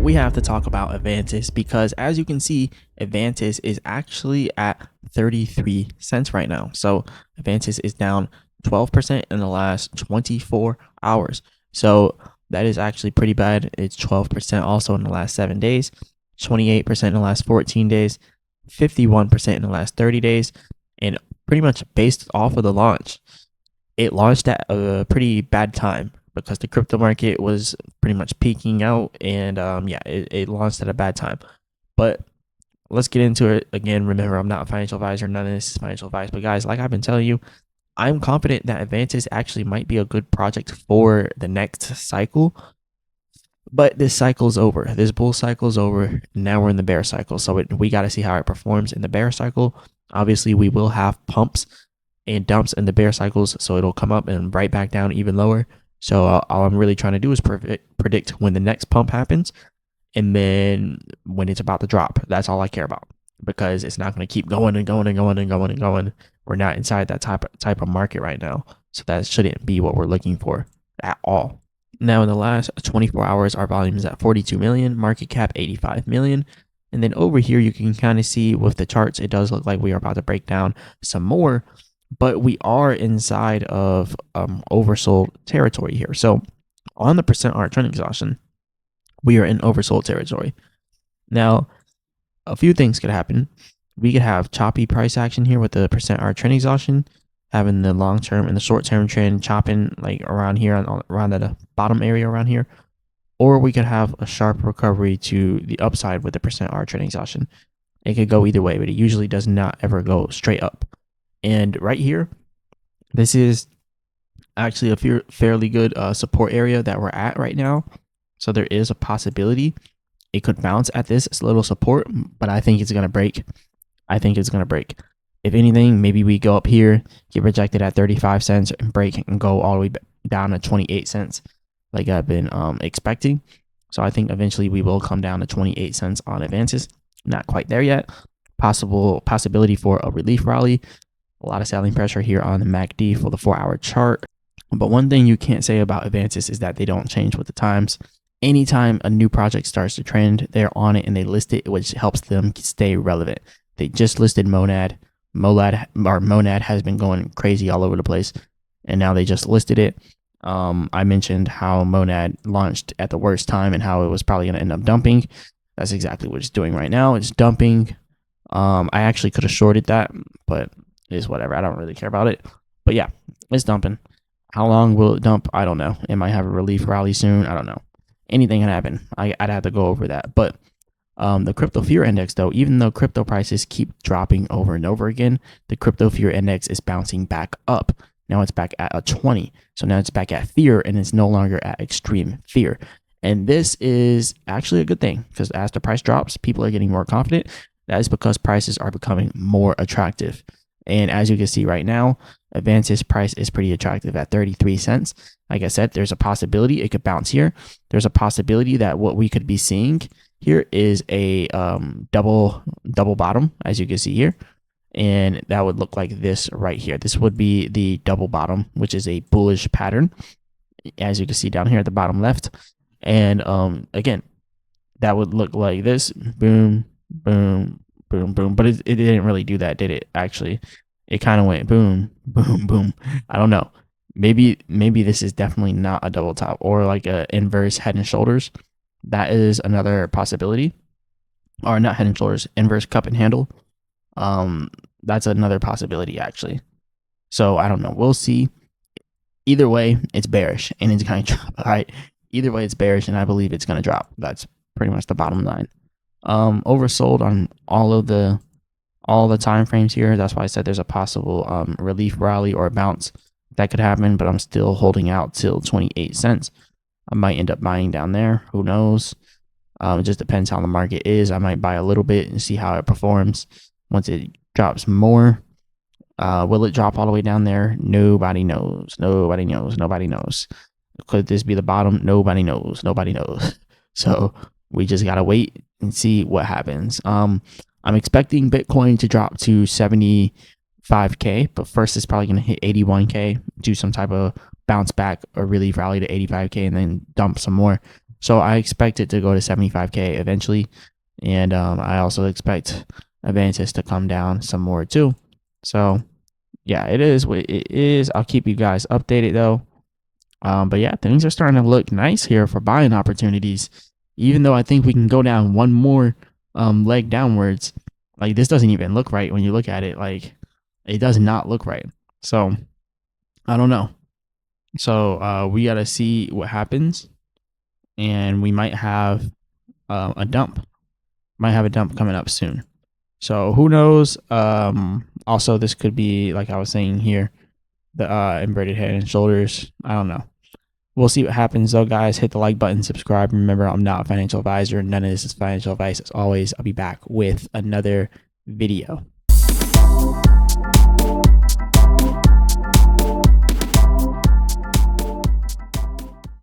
we have to talk about Avantis because as you can see, Avantis is actually at 33 cents right now. So Avantis is down 12% in the last 24 hours. So that is actually pretty bad. It's 12% also in the last 7 days, 28% in the last 14 days, 51% in the last 30 days, and pretty much based off of the launch. It launched at a pretty bad time because the crypto market was pretty much peaking out, and it launched at a bad time. But let's get into it again. Remember, I'm not a financial advisor. None of this is financial advice. But guys, like I've been telling you, I'm confident that Avantis actually might be a good project for the next cycle. But this cycle's over. This bull cycle's over. Now we're in the bear cycle. So we got to see how it performs in the bear cycle. Obviously, we will have pumps and dumps in the bear cycles. So it'll come up and right back down even lower. So all I'm really trying to do is predict when the next pump happens, and then when it's about to drop. That's all I care about, because it's not going to keep going and going and going and going and going. We're not inside that type of market right now, so that shouldn't be what we're looking for at all. Now, in the last 24 hours, our volume is at 42 million, market cap 85 million. And then over here, you can kind of see with the charts, it does look like we are about to break down some more, but we are inside of oversold territory here. So on the percent R trend exhaustion, we are in oversold territory. Now, a few things could happen. We could have choppy price action here with the percent R trend exhaustion, having the long term and the short term trend chopping like around here, around the bottom area around here. Or we could have a sharp recovery to the upside with the percent R trend exhaustion. It could go either way, but it usually does not ever go straight up. And right here, this is actually a fairly good support area that we're at right now. So there is a possibility it could bounce at this little support, but I think it's going to break. If anything, maybe we go up here, get rejected at 35 cents and break and go all the way down to 28 cents like I've been expecting. So I think eventually we will come down to 28 cents on Avantis. Not quite there yet. Possibility for a relief rally. A lot of selling pressure here on the MACD for the 4-hour chart. But one thing you can't say about Avantis is that they don't change with the times. Anytime a new project starts to trend, they're on it and they list it, which helps them stay relevant. They just listed Monad. Monad has been going crazy all over the place, and now they just listed it. I mentioned how Monad launched at the worst time and how it was probably going to end up dumping. That's exactly what it's doing right now. It's dumping. I actually could have shorted that, but it is whatever. I don't really care about it. But yeah, it's dumping. How long will it dump? I don't know. It might have a relief rally soon. I don't know. Anything can happen. I'd have to go over that. But the crypto fear index, though, even though crypto prices keep dropping over and over again, the crypto fear index is bouncing back up. Now it's back at a 20. So now it's back at fear, and it's no longer at extreme fear. And this is actually a good thing, because as the price drops, people are getting more confident. That is because prices are becoming more attractive. And as you can see right now, Avantis price is pretty attractive at 33 cents. Like I said, there's a possibility it could bounce here. There's a possibility that what we could be seeing here is a double bottom, as you can see here. And that would look like this right here. This would be the double bottom, which is a bullish pattern, as you can see down here at the bottom left. And again, that would look like this. Boom, boom, boom, boom. But it didn't really do that, did it? Actually, it kind of went boom, boom, boom. I don't know. Maybe this is definitely not a double top, or like a inverse head and shoulders. That is another possibility. Or not head and shoulders, inverse cup and handle. That's another possibility, actually. So I don't know. We'll see. Either way, it's bearish and it's going to drop. All right. Either way, it's bearish, and I believe it's going to drop. That's pretty much the bottom line. Oversold on all the time frames here. That's why I said there's a possible relief rally or a bounce that could happen, but I'm still holding out till 28 cents. I might end up buying down there. Who knows? It just depends how the market is. I might buy a little bit and see how it performs. Once it drops more, will it drop all the way down there? Nobody knows. Nobody knows. Nobody knows. Could this be the bottom? Nobody knows. Nobody knows. So we just gotta wait and see what happens. I'm expecting Bitcoin to drop to 75K, but first it's probably gonna hit 81K, do some type of bounce back or relief rally to 85K, and then dump some more. So I expect it to go to 75K eventually. And I also expect AVANTIS to come down some more too. So yeah, it is what it is. I'll keep you guys updated though. But yeah, things are starting to look nice here for buying opportunities. Even though I think we can go down one more leg downwards, like this doesn't even look right when you look at it. Like it does not look right. So I don't know. So we gotta see what happens, and we might have a dump. Might have a dump coming up soon. So who knows? Also, this could be like I was saying here, the inverted head and shoulders. I don't know. We'll see what happens though, guys. Hit the like button, subscribe. Remember, I'm not a financial advisor. None of this is financial advice. As always, I'll be back with another video.